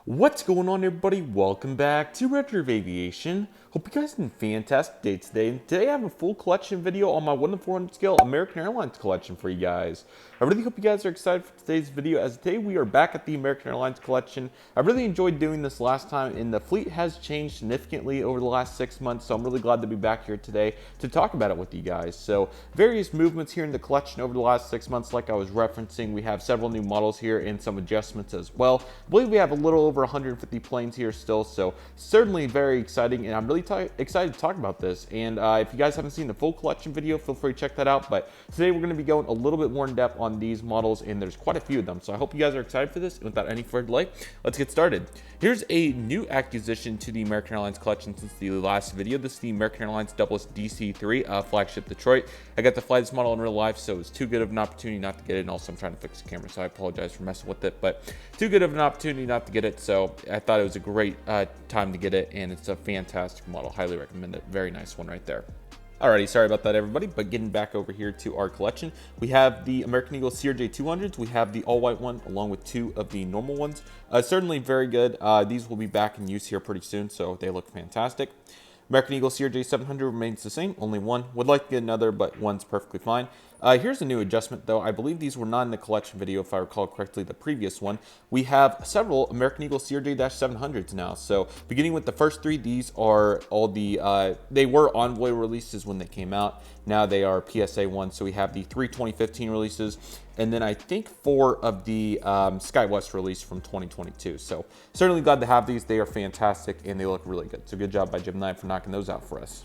What's going on, everybody? Welcome back to Redriveraviation. Hope you guys had a fantastic day today. And today I have a full collection video on my 1 to 400 scale American Airlines collection for you guys. I really hope you guys are excited for today's video, as today we are back at the American Airlines collection. I really enjoyed doing this last time, and the fleet has changed significantly over the last 6 months, so I'm really glad to be back here today to talk about it with you guys. So various movements here in the collection over the last 6 months, like I was referencing. We have several new models here and some adjustments as well. I believe we have a little over 150 planes here still, so certainly very exciting, and I'm really excited to talk about this. And if you guys haven't seen the full collection video, feel free to check that out. But today we're going to be going a little bit more in depth on these models, and there's quite a few of them, so I hope you guys are excited for this. And without any further delay, let's get started. Here's a new acquisition to the American Airlines collection since the last video. This is the American Airlines DC-3 flagship Detroit. I got to fly this model in real life, so it was too good of an opportunity not to get it. And also I'm trying to fix the camera, so I apologize for messing with it, but too good of an opportunity not to get it. So I thought it was a great time to get it, and it's a fantastic model. Highly recommend it. Very nice one right there. Alrighty, sorry about that, everybody, but getting back over here to our collection, we have the American Eagle CRJ200s. We have the all-white one along with two of the normal ones. Certainly very good. These will be back in use here pretty soon, so they look fantastic. American Eagle CRJ700 remains the same, only one. Would like to get another, but one's perfectly fine. Here's a new adjustment, though. I believe these were not in the collection video, if I recall correctly, the previous one. We have several American Eagle CRJ-700s now. So beginning with the first three, these are all the, they were Envoy releases when they came out. Now they are PSA ones. So we have the 3 2015 releases, and then I think 4 of the SkyWest release from 2022. So certainly glad to have these. They are fantastic, and they look really good. So good job by Gemini for knocking those out for us.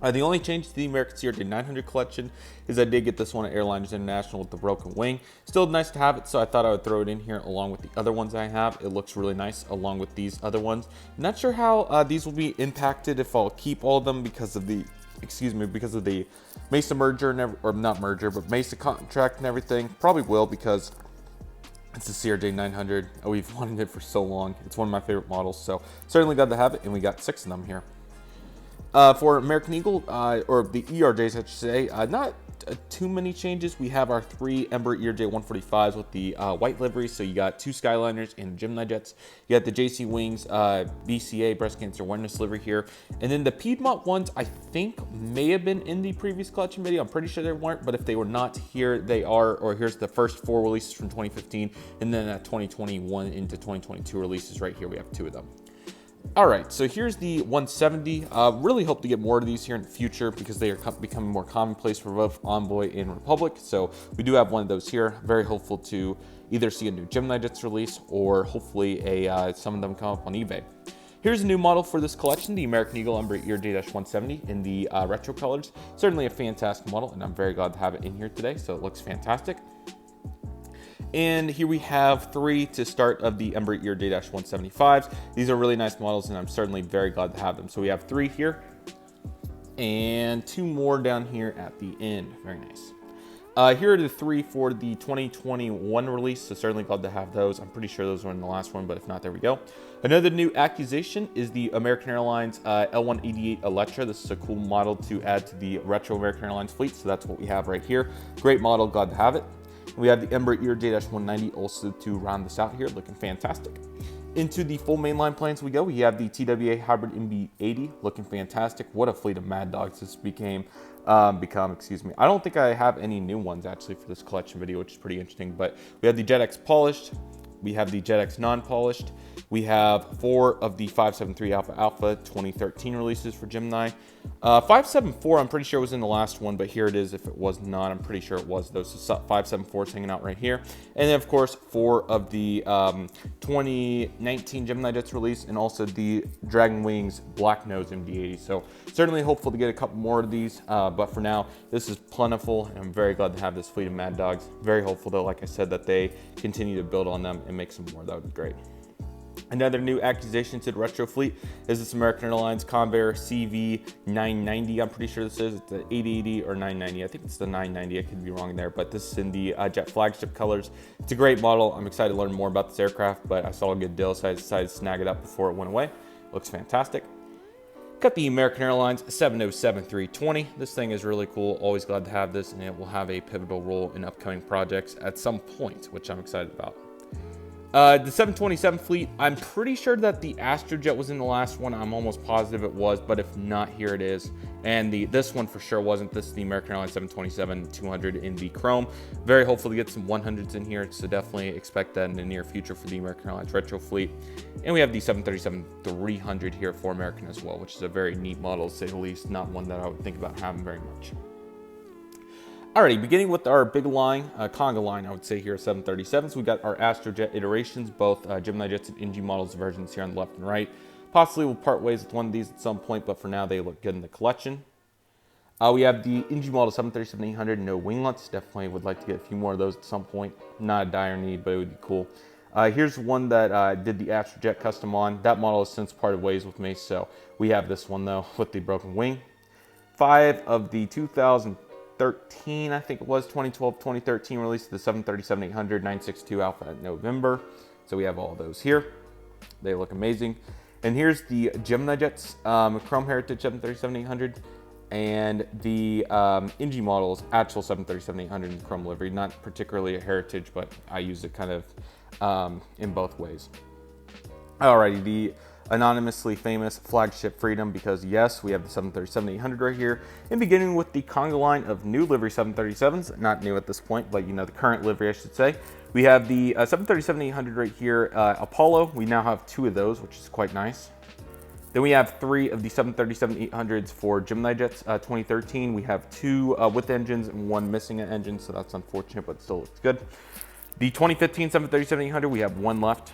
The only change to the American CRJ900 collection is I did get this one at Airliners International with the broken wing. Still nice to have it, so I thought I would throw it in here along with the other ones I have. It looks really nice along with these other ones. Not sure how these will be impacted, if I'll keep all of them because of the, because of the Mesa merger, and or not merger, but Mesa contract and everything. Probably will, because it's the CRJ900. We've wanted it for so long. It's one of my favorite models, so certainly glad to have it, and we got 6 of them here. For American Eagle, or the ERJs, I should say, not too many changes. We have our 3 Embraer ERJ 145s with the white livery. So you got 2 Skyliners and GeminiJets. You got the JC Wings BCA, breast cancer awareness livery here. And then the Piedmont ones, I think, may have been in the previous collection video. I'm pretty sure they weren't, but if they were not, here they are. Or here's the first 4 releases from 2015, and then 2021 into 2022 releases right here. We have 2 of them. All right, so here's the 170. Really hope to get more of these here in the future, because they are becoming more commonplace for both Envoy and Republic. So we do have one of those here. Very hopeful to either see a new GeminiJets release, or hopefully some of them come up on eBay. Here's a new model for this collection, the American Eagle Embraer ERJ-170 in the retro colors. Certainly a fantastic model, and I'm very glad to have it in here today, so it looks fantastic. And here we have 3 to start of the Embraer ERJ-175s. These are really nice models, and I'm certainly very glad to have them. So we have 3 here, and 2 more down here at the end. Very nice. Here are the 3 for the 2021 release, so certainly glad to have those. I'm pretty sure those were in the last one, but if not, there we go. Another new acquisition is the American Airlines L188 Electra. This is a cool model to add to the retro American Airlines fleet, so that's what we have right here. Great model, glad to have it. We have the Embraer ERJ-190 also to round this out here, looking fantastic. Into the full mainline planes we go. We have the TWA Hybrid MB-80, looking fantastic. What a fleet of mad dogs this become. I don't think I have any new ones actually for this collection video, which is pretty interesting. But we have the JetX polished. We have the JetX non-polished. We have 4 of the 573 Alpha 2013 releases for Gemini. 574, I'm pretty sure was in the last one, but here it is. If it was not, I'm pretty sure it was. Those 574s hanging out right here. And then, of course, 4 of the 2019 GeminiJets release, and also the Dragon Wings Black Nose MD-80. So certainly hopeful to get a couple more of these, but for now, this is plentiful, and I'm very glad to have this fleet of mad dogs. Very hopeful, though, like I said, that they continue to build on them and make some more. That would be great. Another new acquisition to the retro fleet is this American Airlines Convair CV990. I'm pretty sure this is the 880 or 990. I think it's the 990. I could be wrong there, but this is in the jet flagship colors. It's a great model. I'm excited to learn more about this aircraft, but I saw a good deal, so I decided to snag it up before it went away. Looks fantastic. Got the American Airlines 707-320. This thing is really cool. Always glad to have this, and it will have a pivotal role in upcoming projects at some point, which I'm excited about. The 727 fleet, I'm pretty sure that the Astrojet was in the last one. I'm almost positive it was, but if not, here it is. And this one for sure wasn't. This is the American Airlines 727-200 in the chrome. Very hopeful to get some 100s in here, so definitely expect that in the near future for the American Airlines retro fleet. And we have the 737-300 here for American as well, which is a very neat model, to say the least. Not one that I would think about having very much. Alrighty, beginning with our big line, conga line, I would say here, 737s. We got our Astrojet iterations, both GeminiJets and NG models versions here on the left and right. Possibly we'll part ways with one of these at some point, but for now they look good in the collection. We have the NG model 737-800, no winglets. Definitely would like to get a few more of those at some point. Not a dire need, but it would be cool. Here's one that I did the Astrojet custom on. That model has since parted ways with me, so we have this one though with the broken wing. 5 of the 2013, I think it was, 2012, 2013 release, the 737-800 962 Alpha at November. So we have all those here. They look amazing. And here's the GeminiJets Chrome Heritage 737-800 and the NG models, actual 737-800 in Chrome livery. Not particularly a Heritage, but I use it kind of in both ways. Alrighty, the anonymously famous flagship Freedom, because yes, we have the 737-800 right here. And beginning with the conga line of new livery 737s, not new at this point, but you know, the current livery I should say. We have the 737-800 right here, Apollo. We now have 2 of those, which is quite nice. Then we have 3 of the 737-800s for GeminiJets 2013. We have 2 with engines and 1 missing an engine, so that's unfortunate, but still looks good. The 2015 737-800, we have 1 left.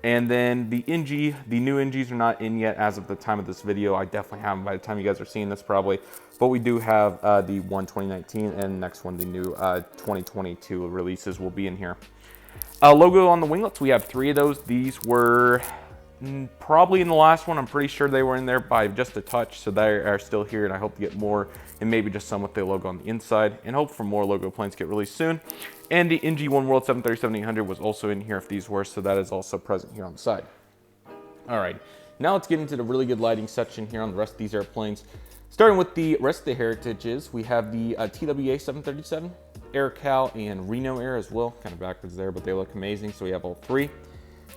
And then the NG, the new NGs are not in yet as of the time of this video. I definitely have them by the time you guys are seeing this probably. But we do have the one 2019 and next one, the new 2022 releases will be in here. Logo on the winglets, we have 3 of those. These were probably in the last one. I'm pretty sure they were in there by just a touch. So they are still here and I hope to get more and maybe just some with the logo on the inside. And hope for more logo planes to get released soon. And the NG One World 737-800 was also in here if these were, so that is also present here on the side. All right, now let's get into the really good lighting section here on the rest of these airplanes. Starting with the rest of the heritages, we have the TWA 737, Air Cal, and Reno Air as well. Kind of backwards there, but they look amazing, so we have all 3.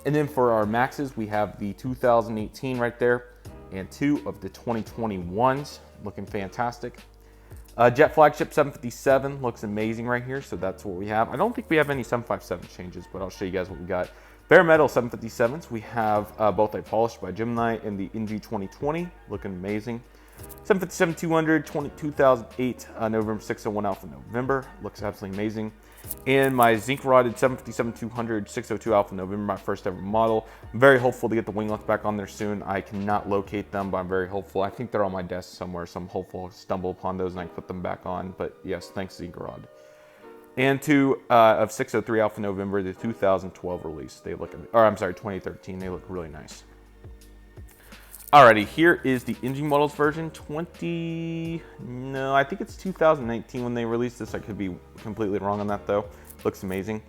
And then for our Maxes, we have the 2018 right there, and 2 of the 2021s, looking fantastic. Jet Flagship 757 looks amazing right here, so that's what we have. I don't think we have any 757 changes, but I'll show you guys what we got. Bare Metal 757s, we have both a polished by Gemini and the NG 2020, looking amazing. 757-200, 2008, November 601 Alpha November, looks absolutely amazing. And my zinc rodded 757-200, 602 Alpha November, my first ever model. I'm very hopeful to get the winglets back on there soon. I cannot locate them, but I'm very hopeful. I think they're on my desk somewhere, so I'm hopeful I'll stumble upon those and I can put them back on. But yes, thanks zinc rod. And 2 of 603 Alpha November, the 2012 release. They look, or I'm sorry, 2013. They look really nice. Alrighty, here is the NG models version. I think it's 2019 when they released this. I could be completely wrong on that though. Looks amazing.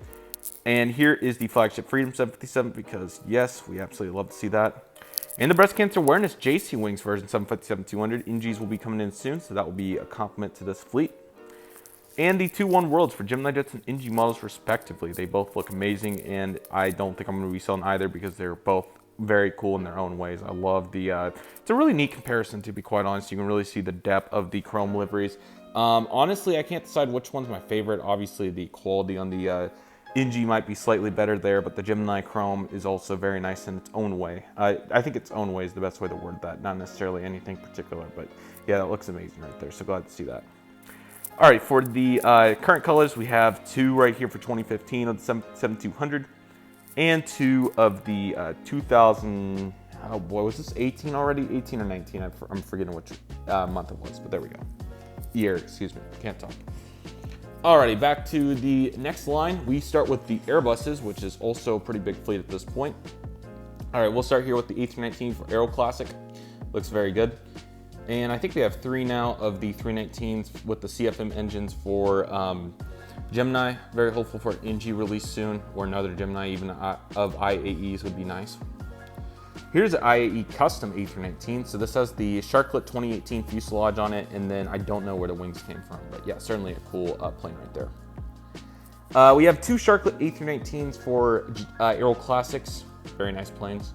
And here is the flagship Freedom 757 because yes, we absolutely love to see that. And the breast cancer awareness JC Wings version 757-200. NGs will be coming in soon, so that will be a compliment to this fleet. And the 2 One Worlds for GeminiJets and NG models respectively. They both look amazing, and I don't think I'm going to be selling either because they're both very cool in their own ways. I love the, it's a really neat comparison to be quite honest. You can really see the depth of the chrome liveries. Honestly, I can't decide which one's my favorite. Obviously, the quality on the NG might be slightly better there, but the Gemini chrome is also very nice in its own way. I think its own way is the best way to word that, not necessarily anything particular, but yeah, that looks amazing right there, so glad to see that. All right, for the current colors, we have 2 right here for 2015 of the 7200 and 2 of the 2000, oh boy, was this 18 already? 18 or 19, I'm forgetting which month it was, but there we go. Year, excuse me, can't talk. Alrighty, back to the next line. We start with the Airbuses, which is also a pretty big fleet at this point. All right, we'll start here with the A319 for Aero Classic. Looks very good. And I think we have 3 now of the 319s with the CFM engines for Gemini. Very hopeful for an NG release soon, or another Gemini even of IAEs would be nice. Here's an IAE custom A319. So this has the Shotcut 2018 fuselage on it, and then I don't know where the wings came from, but yeah, certainly a cool plane right there. We have two Sharklet A319s for Aero Classics. Very nice planes.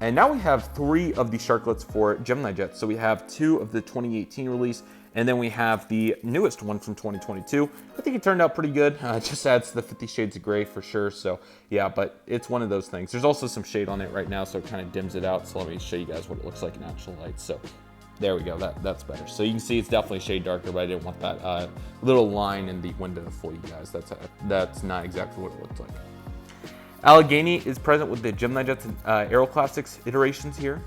And now we have three of the Sharklets for GeminiJets. So we have two of the 2018 release, and then we have the newest one from 2022. I think it turned out pretty good. It just adds the 50 Shades of Gray for sure. So yeah, but it's one of those things. There's also some shade on it right now, so it kind of dims it out. So let me show you guys what it looks like in actual light. So there we go, that's better. So you can see it's definitely a shade darker, but I didn't want that little line in the window to fool you guys. That's not exactly what it looks like. Allegheny is present with the GeminiJets and Aero Classics iterations here.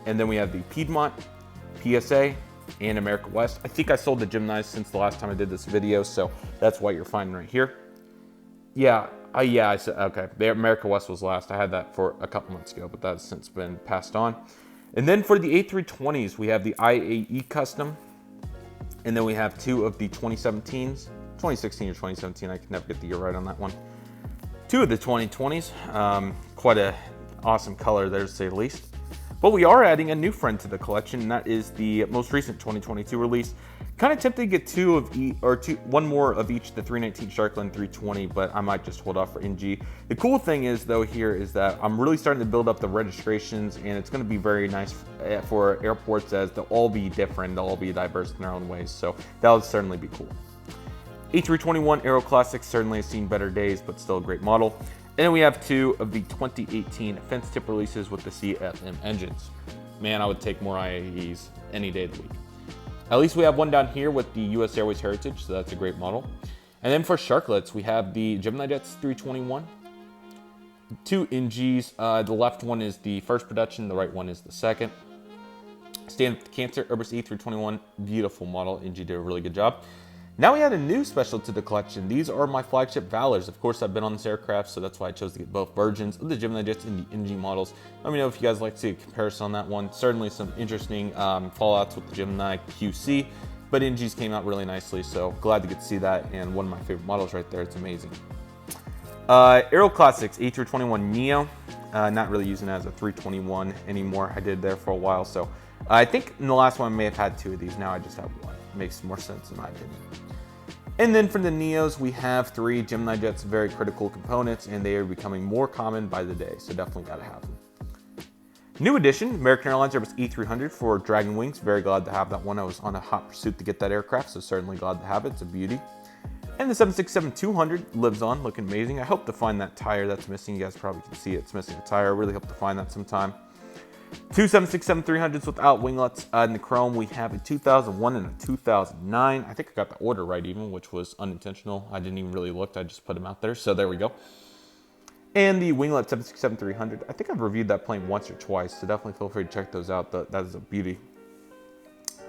And then we have the Piedmont, PSA, and America West. I think I sold the Geminis since the last time I did this video, so that's what you're finding right here. Yeah, I said, okay, the America West was last. I had that for a couple months ago, but that's since been passed on. And then for the A320s, we have the IAE Custom, and then we have two of the 2017s, 2016 or 2017, I can never get the year right on that one. Two of the 2020s, quite a awesome color there to say the least. But we are adding a new friend to the collection, and that is the most recent 2022 release. Kind of tempted to get two of each, or one more of each, the 319 Sharklet and 320, but I might just hold off for NG. The cool thing is though here is that I'm really starting to build up the registrations, and it's going to be very nice for airports as they'll all be different, they'll all be diverse in their own ways, so that'll certainly be cool. A321 Aero Classics certainly has seen better days, but still a great model. And then we have two of the 2018 fence tip releases with the CFM engines. Man, I would take more IAEs any day of the week. At least we have one down here with the US Airways Heritage, so that's a great model. And then for Sharklets, we have the GeminiJets 321, two NGs. The left one is the first production, the right one is the second. Stand with the Cancer Airbus A321, beautiful model. NG did a really good job. Now we add a new special to the collection. These are my flagship Valors. Of course, I've been on this aircraft, so that's why I chose to get both versions of the GeminiJets and the NG models. Let me know if you guys like to see a comparison on that one. Certainly some interesting fallouts with the Gemini QC, but NGs came out really nicely, so glad to get to see that, and one of my favorite models right there. It's amazing. Aero Classics A321neo. Not really using it as a 321 anymore. I did there for a while, so I think in the last one I may have had two of these. Now I just have one. Makes more sense in my opinion. And then for the Neos, we have three GeminiJets, very critical components, and they are becoming more common by the day, so definitely gotta have them. New addition, American Airlines Airbus A300 for Dragon Wings. Very glad to have that one. I was on a hot pursuit to get that aircraft, so certainly glad to have it. It's a beauty. And the 767-200 lives on, looking amazing. I hope to find that tire that's missing. You guys probably can see it's missing a tire. I really hope to find that sometime. Two 767-300s without winglets. In the chrome, we have a 2001 and a 2009. I think I got the order right even, which was unintentional. I didn't even really look. I just put them out there. So there we go. And the winglet 767-300. I think I've reviewed that plane once or twice, so definitely feel free to check those out. That is a beauty.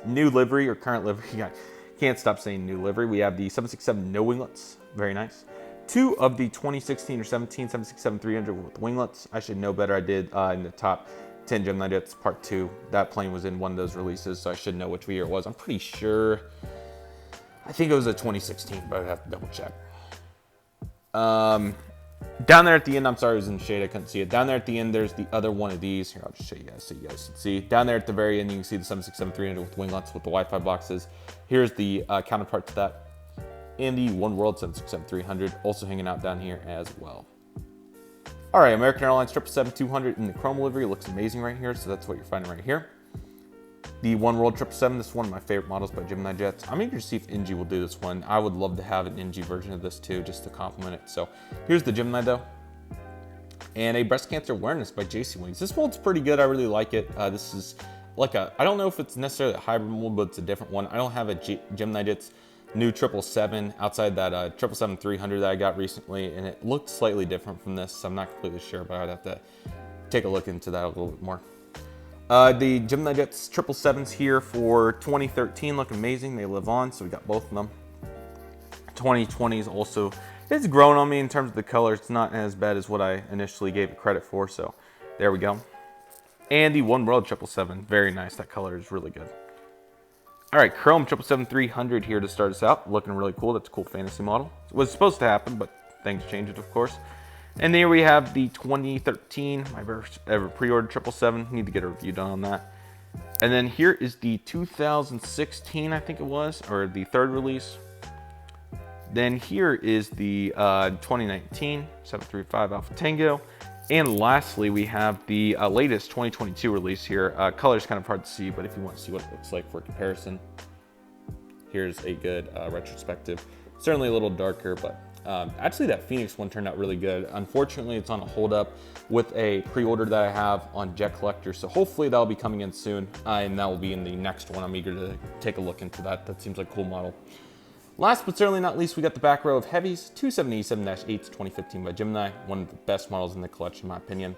New livery or current livery. I can't stop saying new livery. We have the 767 no winglets. Very nice. Two of the 2016 or 17 767-300 with winglets. I should know better. I did in the top 10 GeminiJets Part 2. That plane was in one of those releases, so I should know which year it was. I'm pretty sure. I think it was a 2016, but I'd have to double check. Down there at the end, I'm sorry it was in the shade, I couldn't see it. Down there at the end, there's the other one of these. Here, I'll just show you guys so you guys can see. Down there at the very end, you can see the 767-300 with winglets with the Wi-Fi boxes. Here's the counterpart to that. And the One World 767-300 also hanging out down here as well. All right, American Airlines 777-200 in the chrome livery looks amazing right here, so that's what you're finding right here. The One World 777, this is one of my favorite models by GeminiJets. I'm eager to see if NG will do this one. I would love to have an NG version of this too, just to complement it. So here's the Gemini though. And a breast cancer awareness by JC Wings. This mold's pretty good, I really like it. This is like a, I don't know if it's necessarily a hybrid mold, but it's a different one. I don't have a GeminiJets new 777 outside that 777-300 that I got recently, and it looked slightly different from this, so I'm not completely sure, but I'd have to take a look into that a little bit more. The GeminiJets 777s here for 2013 look amazing. They live on, so we got both of them. 2020s also, it's grown on me in terms of the color. It's not as bad as what I initially gave it credit for, so there we go. And the One World 777, very nice. That color is really good. All right, Chrome 777-300 here to start us out. Looking really cool. That's a cool fantasy model. It was supposed to happen, but things changed, of course. And there we have the 2013, my first ever pre-ordered 777. Need to get a review done on that. And then here is the 2016, I think it was, or the third release. Then here is the 2019 735 Alpha Tango. And lastly, we have the latest 2022 release here. Color is kind of hard to see, but if you want to see what it looks like for comparison, here's a good retrospective. Certainly a little darker, but actually that Phoenix one turned out really good. Unfortunately, it's on a hold up with a pre-order that I have on Jet Collector, so hopefully that'll be coming in soon, and that will be in the next one. I'm eager to take a look into that. That seems like a cool model. Last but certainly not least, we got the back row of heavies, 277-8s 2015 by Gemini, one of the best models in the collection in my opinion.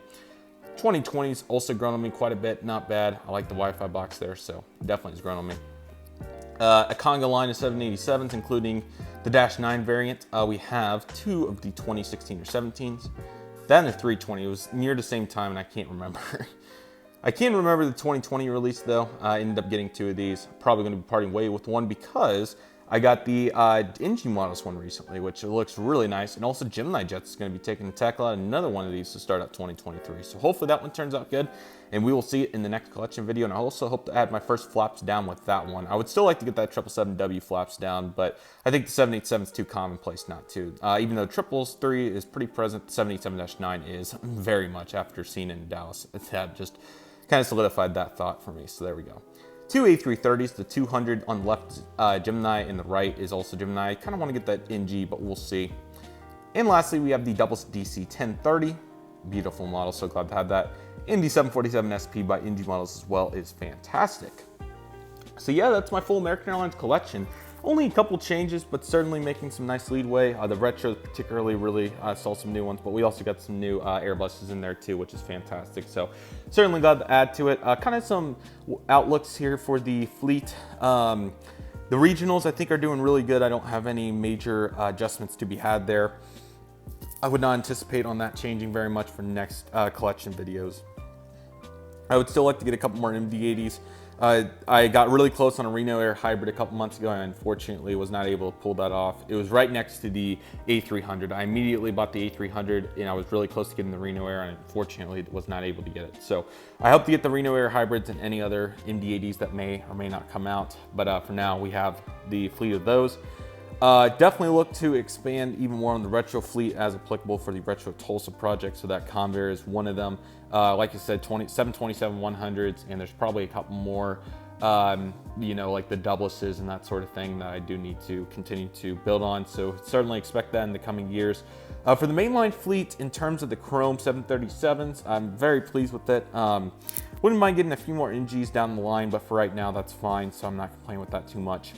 2020's also grown on me quite a bit, not bad. I like the Wi-Fi box there, so definitely has grown on me. A Conga line of 787s, including the Dash 9 variant. We have 2 of the 2016 or 17s. That and the 320, it was near the same time and I can't remember. I can't remember the 2020 release though. I ended up getting 2 of these. Probably gonna be parting way with one because I got the NG Models one recently, which looks really nice. And also GeminiJets is going to be taking the tackle out another one of these to start up 2023. So hopefully that one turns out good, and we will see it in the next collection video. And I also hope to add my first flaps down with that one. I would still like to get that 777W flaps down, but I think the 787 is too commonplace not to. Even though 3 is pretty present, the 787-9 is very much after seeing it in Dallas. That just kind of solidified that thought for me. So there we go. 2 A330s, the 200 on the left Gemini, and the right is also Gemini. I kind of want to get that NG, but we'll see. And lastly, we have the double DC 1030. Beautiful model, so glad to have that. And the 747 SP by NG Models as well is fantastic. So yeah, that's my full American Airlines collection. Only a couple changes, but certainly making some nice leadway. The retros particularly really saw some new ones, but we also got some new Airbuses in there too, which is fantastic. So certainly glad to add to it. Kind of some outlooks here for the fleet. The regionals I think are doing really good. I don't have any major adjustments to be had there. I would not anticipate on that changing very much for next collection videos. I would still like to get a couple more MD-80s. I got really close on a Reno Air hybrid a couple months ago and unfortunately was not able to pull that off. It was right next to the A300. I immediately bought the A300 and I was really close to getting the Reno Air and unfortunately was not able to get it. So I hope to get the Reno Air hybrids and any other MD-80s that may or may not come out. But for now we have the fleet of those. Definitely look to expand even more on the retro fleet as applicable for the Retro Tulsa project. So that Convair is one of them. Like I said, 727-100s, and there's probably a couple more, you know, like the Douglases and that sort of thing that I do need to continue to build on. So certainly expect that in the coming years. For the mainline fleet, in terms of the Chrome 737s, I'm very pleased with it. Wouldn't mind getting a few more NGs down the line, but for right now, that's fine. So I'm not complaining with that too much.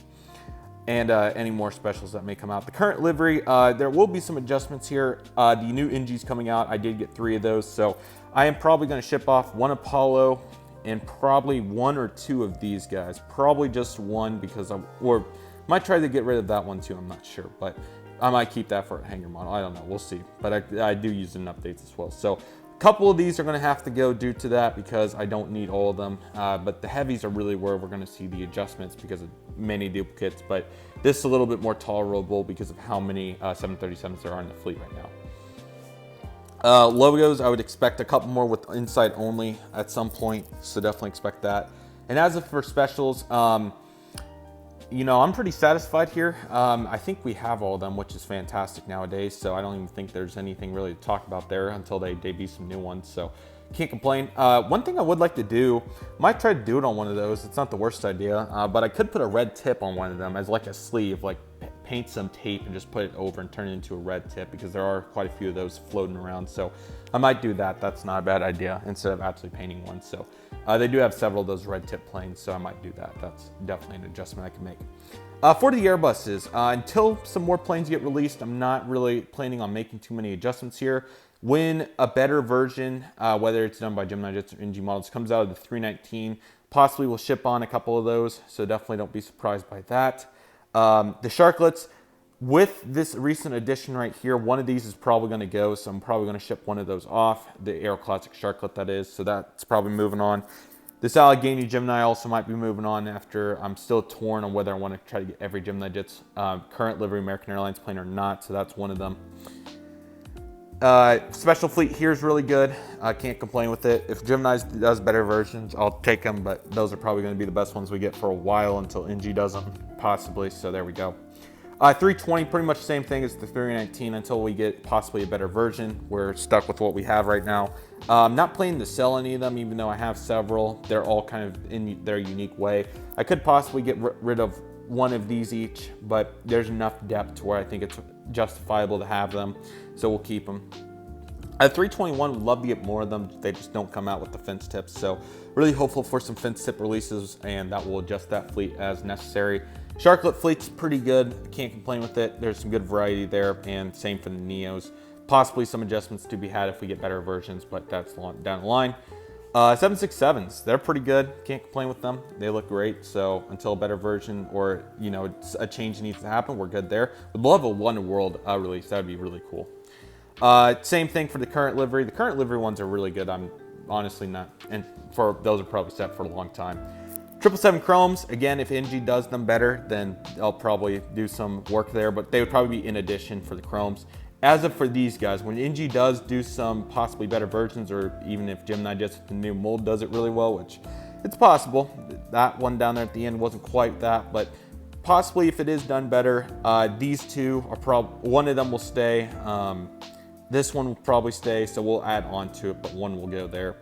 And any more specials that may come out. The current livery, there will be some adjustments here. The new NGs coming out, I did get 3 of those, so I am probably gonna ship off 1 Apollo and probably 1 or 2 of these guys. Probably just 1 because or might try to get rid of that one too, I'm not sure. But I might keep that for a hanger model, I don't know, we'll see. But I do use it in updates as well. So a couple of these are gonna have to go due to that because I don't need all of them. But the heavies are really where we're gonna see the adjustments because of many duplicates. But this is a little bit more tolerable because of how many 737s there are in the fleet right now. Logos, I would expect a couple more with inside only at some point. So definitely expect that. And as for specials, you know, I'm pretty satisfied here. I think we have all of them, which is fantastic nowadays. So I don't even think there's anything really to talk about there until they debut some new ones. So can't complain. One thing I would like to do, might try to do it on one of those. It's not the worst idea, but I could put a red tip on one of them as like a sleeve, like paint some tape and just put it over and turn it into a red tip because there are quite a few of those floating around. So I might do that. That's not a bad idea instead of actually painting one. So they do have several of those red tip planes, so I might do that. That's definitely an adjustment I can make. For the Airbuses, until some more planes get released, I'm not really planning on making too many adjustments here. When a better version, whether it's done by GeminiJets or NG Models, comes out of the 319, possibly we'll ship on a couple of those, so definitely don't be surprised by that. The Sharklets, with this recent addition right here, one of these is probably going to go, so I'm probably going to ship one of those off, the Aero Classic Sharklet that is, so that's probably moving on. This Allegheny Gemini also might be moving on after I'm still torn on whether I want to try to get every GeminiJets current livery American Airlines plane or not, so that's one of them. Special fleet here is really good. I can't complain with it. If Gemini does better versions, I'll take them, but those are probably going to be the best ones we get for a while until NG does them, possibly, so there we go. 320, pretty much the same thing as the 319 until we get possibly a better version. We're stuck with what we have right now. I'm not planning to sell any of them, even though I have several. They're all kind of in their unique way. I could possibly get rid of one of these each, but there's enough depth to where I think it's justifiable to have them, so we'll keep them. At 321, would love to get more of them. They just don't come out with the fence tips, so really hopeful for some fence tip releases, and that will adjust that fleet as necessary. Shotcut fleet's pretty good. Can't complain with it. There's some good variety there, and same for the Neos. Possibly some adjustments to be had if we get better versions, but that's down the line. 767s, they're pretty good. Can't complain with them. They look great. So until a better version or a change needs to happen, we're good there. Would love a One World release. That would be really cool. Same thing for the current livery. The current livery ones are really good. I'm honestly not, and those are probably set for a long time. 777 Chromes, again, if NG does them better, then I'll probably do some work there, but they would probably be in addition for the Chromes. As of for these guys, when NG does do some possibly better versions, or even if GeminiJets with the new mold does it really well, which it's possible. That one down there at the end wasn't quite that, but possibly if it is done better, these two are probably, one of them will stay. This one will probably stay, so we'll add on to it, but one will go there.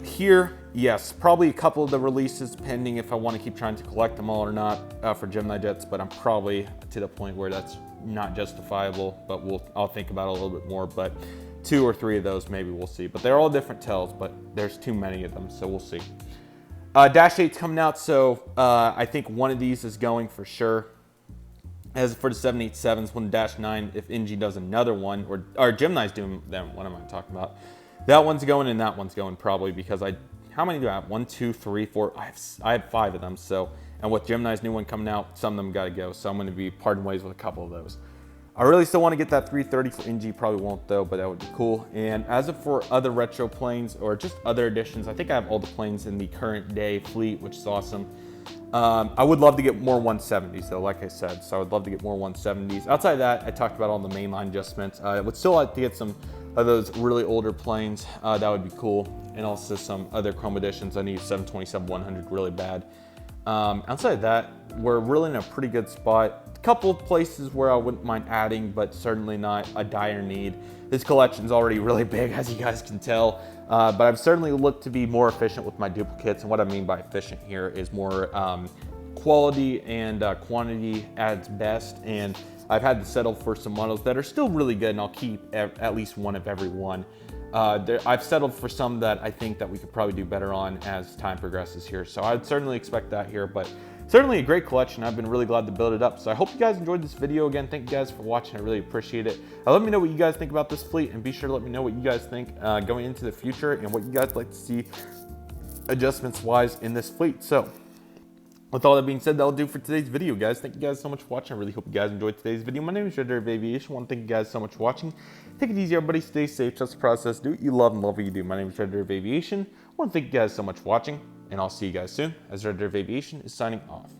Here, yes, probably a couple of the releases, depending if I want to keep trying to collect them all or not for GeminiJets, but I'm probably to the point where that's not justifiable, but I'll think about it a little bit more, but 2 or 3 of those maybe we'll see. But they're all different tells, but there's too many of them, so we'll see. Dash 8's coming out, so I think one of these is going for sure. As for the 787s, when Dash 9, if NG does another one, or Gemini's doing them, what am I talking about? That one's going and that one's going probably because how many do I have? 1, 2, 3, 4, I have 5 of them, so, and with Gemini's new one coming out, some of them gotta go, so I'm gonna be parting ways with a couple of those. I really still want to get that 330 for NG, probably won't though, but that would be cool. And as of for other retro planes or just other additions, I think I have all the planes in the current day fleet, which is awesome. I would love to get more 170s though, like I said, so I would love to get more 170s. Outside of that, I talked about all the mainline adjustments. I would still like to get some of those really older planes. That would be cool. And also some other chrome additions. I need 727-100 really bad. Outside of that, we're really in a pretty good spot. A couple of places where I wouldn't mind adding, but certainly not a dire need. This collection's already really big, as you guys can tell. But I've certainly looked to be more efficient with my duplicates. And what I mean by efficient here is more quality and quantity adds best. And I've had to settle for some models that are still really good, and I'll keep at least one of every one. I've settled for some that I think that we could probably do better on as time progresses here. So I'd certainly expect that here, but certainly a great collection. I've been really glad to build it up. So I hope you guys enjoyed this video. Again, thank you guys for watching. I really appreciate it. Let me know what you guys think about this fleet, and be sure to let me know what you guys think going into the future and what you guys like to see adjustments wise in this fleet. So with all that being said, that'll do for today's video, guys. Thank you guys so much for watching. I really hope you guys enjoyed today's video. My name is Redriveraviation. I want to thank you guys so much for watching. Take it easy, everybody. Stay safe. Trust the process. Do what you love and love what you do. My name is Redriveraviation. I want to thank you guys so much for watching, and I'll see you guys soon as Redriveraviation is signing off.